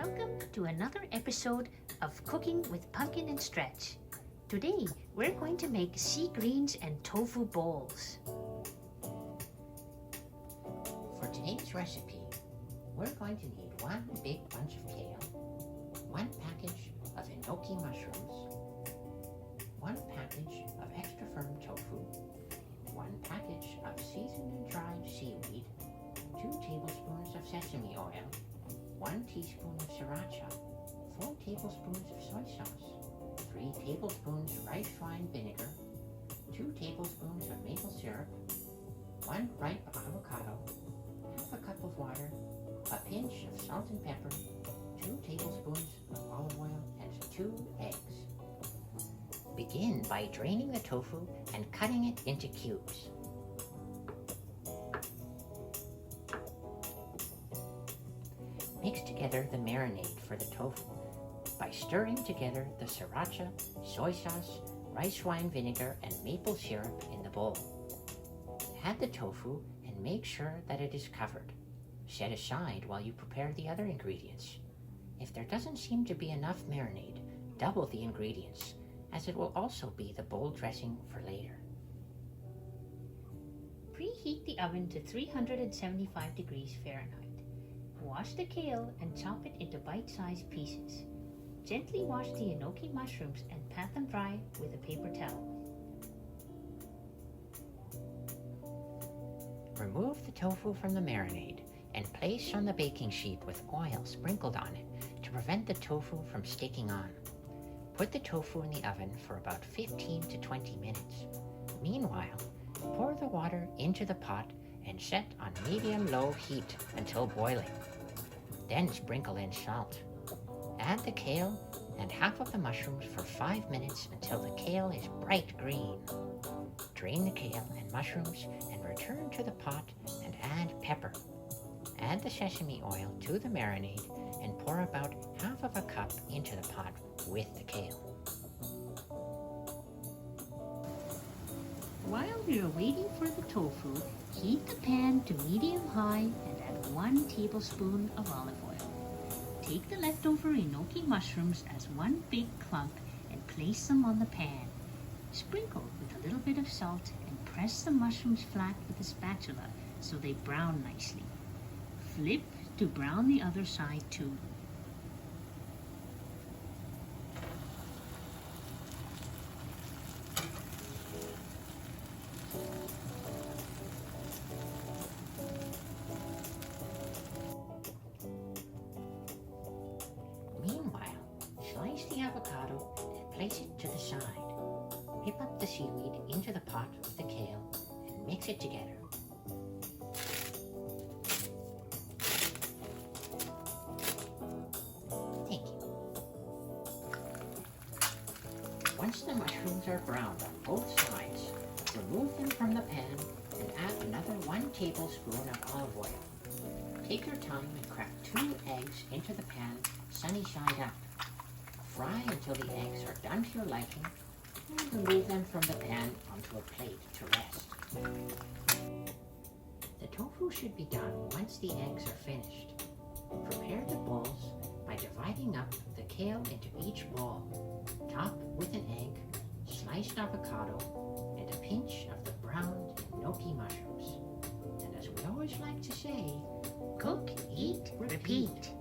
Welcome to another episode of Cooking with Pumpkin and Stretch. Today, we're going to make sea greens and tofu bowls. For today's recipe, we're going to need one big bunch of kale, one package of Enoki mushrooms, one package of extra firm tofu, one package of seasoned and dried seaweed, 2 tablespoons of sesame oil, 1 teaspoon of sriracha, 4 tablespoons of soy sauce, 3 tablespoons rice wine vinegar, 2 tablespoons of maple syrup, 1 ripe avocado, half a cup of water, a pinch of salt and pepper, 2 tablespoons of olive oil, and 2 eggs. Begin by draining the tofu and cutting it into cubes. Mix together the marinade for the tofu by stirring together the sriracha, soy sauce, rice wine vinegar, and maple syrup in the bowl. Add the tofu and make sure that it is covered. Set aside while you prepare the other ingredients. If there doesn't seem to be enough marinade, double the ingredients, as it will also be the bowl dressing for later. Preheat the oven to 375 degrees Fahrenheit. Wash the kale and chop it into bite-sized pieces. Gently wash the enoki mushrooms and pat them dry with a paper towel. Remove the tofu from the marinade and place on the baking sheet with oil sprinkled on it to prevent the tofu from sticking on. Put the tofu in the oven for about 15 to 20 minutes. Meanwhile, pour the water into the pot and set on medium-low heat until boiling. Then sprinkle in salt. Add the kale and half of the mushrooms for 5 minutes until the kale is bright green. Drain the kale and mushrooms and return to the pot and add pepper. Add the sesame oil to the marinade and pour about half of a cup into the pot with the kale. While you're waiting for the tofu, heat the pan to medium-high and add 1 tablespoon of olive oil. Take the leftover enoki mushrooms as one big clump and place them on the pan. Sprinkle with a little bit of salt and press the mushrooms flat with a spatula so they brown nicely. Flip to brown the other side too. Meanwhile, slice the avocado and place it to the side. Whip up the seaweed into the pot with the kale and mix it together. Thank you. Once the mushrooms are browned on both sides, remove them from the pan and add another 1 tablespoon of olive oil. Take your time and crack 2 eggs into the pan sunny side up. Fry until the eggs are done to your liking and remove them from the pan onto a plate to rest. The tofu should be done once the eggs are finished. Prepare the bowls by dividing up the kale into each bowl. Top with an egg, sliced avocado, and a pinch of the browned enoki mushrooms. And as we always like to say, Cook, eat, repeat.